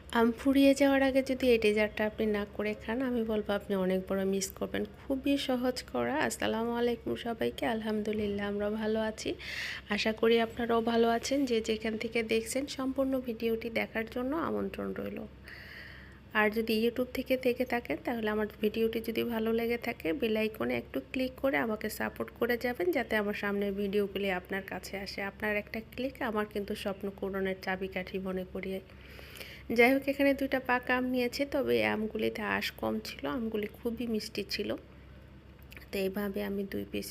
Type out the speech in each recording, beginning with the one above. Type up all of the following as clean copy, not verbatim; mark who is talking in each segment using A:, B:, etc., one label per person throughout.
A: আম ফুরিয়ে যাওয়ার আগে যদি এই ডেজার্টটা আপনি না করে খান, আমি বলবো আপনি অনেক বড় মিস করবেন। খুবই সহজ করা। আসসালামু আলাইকুম সবাইকে। আলহামদুলিল্লাহ আমরা ভালো আছি। আশা করি আপনারাও ভালো আছেন। যে যেখান থেকে দেখছেন সম্পূর্ণ ভিডিওটি দেখার জন্য আমন্ত্রণ রইল। আর যদি ইউটিউব থেকে দেখে থাকেন তাহলে আমার ভিডিওটি যদি ভালো লেগে থাকে বেল আইকনে একটু ক্লিক করে আমাকে সাপোর্ট করে যাবেন, যাতে আমার সামনের ভিডিওগুলি আপনার কাছে আসে। আপনার একটা ক্লিক আমার কিন্তু স্বপ্ন পূরণের চাবিকাঠি মনে করিয়ে। যাই হোক, এখানে দুইটা পাকা আম নিয়েছে, তবে এই আমগুলিতে আঁশ কম ছিল, আমগুলি খুবই মিষ্টি ছিল। তো এইভাবে আমি 2 পিস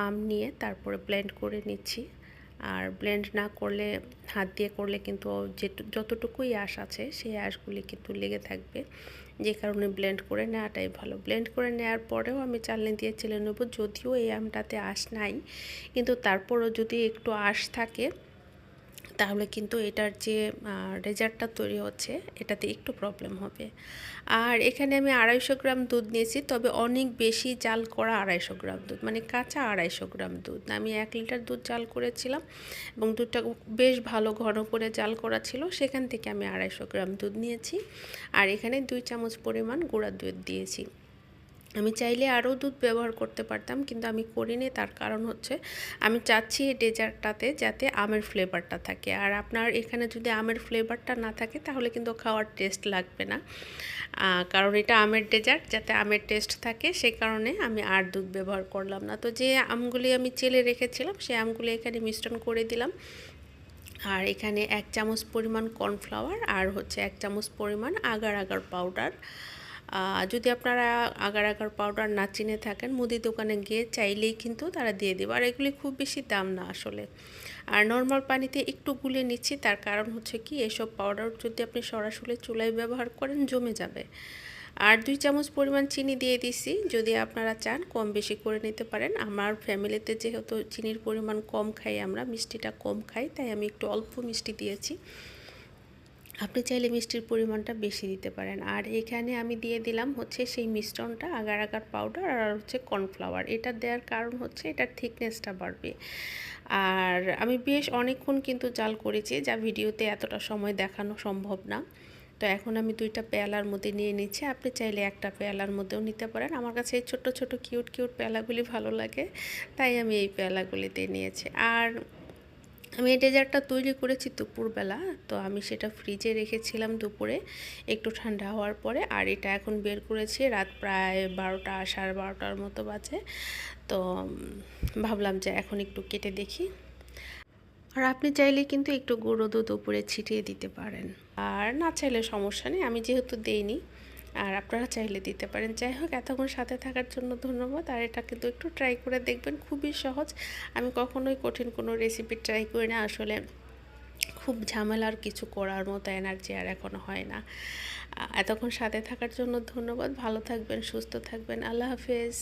A: আম নিয়ে তারপরে ব্লেন্ড করে নিচ্ছি। আর ব্লেন্ড না করলে, হাত দিয়ে করলে কিন্তু যতটুকুই আঁশ আছে সেই আঁশগুলি কিন্তু লেগে থাকবে, যে কারণে ব্লেন্ড করে নেওয়াটাই ভালো। ব্লেন্ড করে নেওয়ার পরেও আমি চালনি দিয়ে চেলে নেব। যদিও এই আমটাতে আঁশ নাই, কিন্তু তারপরও যদি একটু আঁশ থাকে তাহলে কিন্তু এটার যে ডেজার্টটা তৈরি হচ্ছে এটাতে একটু প্রবলেম হবে। আর এখানে আমি 250 গ্রাম দুধ নিয়েছি, তবে অনেক বেশি জাল করা 250 গ্রাম দুধ, মানে কাঁচা 250 গ্রাম দুধ। আমি 1 লিটার দুধ জাল করেছিলাম এবং দুধটা বেশ ভালো ঘন করে জাল করা ছিল, সেখান থেকে আমি 250 গ্রাম দুধ নিয়েছি। আর এখানে 2 চামচ পরিমাণ গুঁড়া দুধ দিয়েছি। আমি চাইলে আরও দুধ ব্যবহার করতে পারতাম, কিন্তু আমি করিনি। তার কারণ হচ্ছে আমি চাচ্ছি এই ডেজার্টটাতে যাতে আমের ফ্লেভারটা থাকে। আর আপনার এখানে যদি আমের ফ্লেভারটা না থাকে তাহলে কিন্তু খাওয়ার টেস্ট লাগবে না, কারণ এটা আমের ডেজার্ট, যাতে আমের টেস্ট থাকে সেই কারণে আমি আর দুধ ব্যবহার করলাম না। তো যে আমগুলি আমি চেলে রেখেছিলাম সেই আমগুলি এখানে মিশ্রণ করে দিলাম। আর এখানে 1 চামচ পরিমাণ কর্নফ্লাওয়ার আর হচ্ছে 1 চামচ পরিমাণ আগার আগার পাউডার। যদি আপনারা আগার আগার পাউডার না চিনে থাকেন, মুদি দোকানে গিয়ে চাইলেই কিন্তু তারা দিয়ে দেবে। আর এগুলি খুব বেশি দাম না আসলে। আর নর্মাল পানিতে একটু গুলে নিচ্ছি, তার কারণ হচ্ছে কি এসব পাউডার যদি আপনি সরাসরি চুলায় ব্যবহার করেন জমে যাবে। আর 2 চামচ পরিমাণ চিনি দিয়ে দিছি। যদি আপনারা চান কম বেশি করে নিতে পারেন। আমার ফ্যামিলিতে যেহেতু চিনির পরিমাণ কম খাই, আমরা মিষ্টিটা কম খাই, তাই আমি একটু অল্প মিষ্টি দিয়েছি। আপনি চাইলে মিষ্টির পরিমাণটা বেশি দিতে পারেন। আর এখানে আমি দিয়ে দিলাম হচ্ছে সেই মিশ্রণটা, আগার আগার পাউডার আর হচ্ছে কর্নফ্লাওয়ার। এটা দেওয়ার কারণ হচ্ছে এটার থিকনেসটা বাড়বে। আর আমি বেশ অনেকক্ষণ কিন্তু জাল করেছি, যা ভিডিওতে এতটা সময় দেখানো সম্ভব না। তো এখন আমি 2টা পেয়ালার মধ্যে নিয়ে নিচ্ছি। আপনি চাইলে একটা পেয়ালার মধ্যেও নিতে পারেন। আমার কাছে এই ছোট ছোট কিউট কিউট পেয়ালাগুলি ভালো লাগে, তাই আমি এই পেয়ালাগুলিতে নিয়েছি। আর আমি এই ডেজার্টটা তৈরি করেছি দুপুরবেলা, তো আমি সেটা ফ্রিজে রেখেছিলাম দুপুরে একটু ঠান্ডা হওয়ার পরে। আর এটা এখন বের করেছি রাত প্রায় 12টা 12:30টার মতো বাজে। তো ভাবলাম যে এখন একটু কেটে দেখি। আর আপনি চাইলে কিন্তু একটু গুঁড়ো দুধ উপরে ছিটিয়ে দিতে পারেন, আর না চাইলে সমস্যা নেই, আমি যেহেতু দেইনি। আর আপনারা চাইলে দিতে পারেন। যাই হোক, এতক্ষণ সাথে থাকার জন্য ধন্যবাদ। আর এটা কিন্তু একটু ট্রাই করে দেখবেন, খুবই সহজ। আমি কখনোই কঠিন কোনো রেসিপি ট্রাই করি না আসলে। খুব ঝামেলার কিছু করার মতো এনার্জি আর এখন হয় না। এতক্ষণ সাথে থাকার জন্য ধন্যবাদ। ভালো থাকবেন, সুস্থ থাকবেন। আল্লাহ হাফেজ।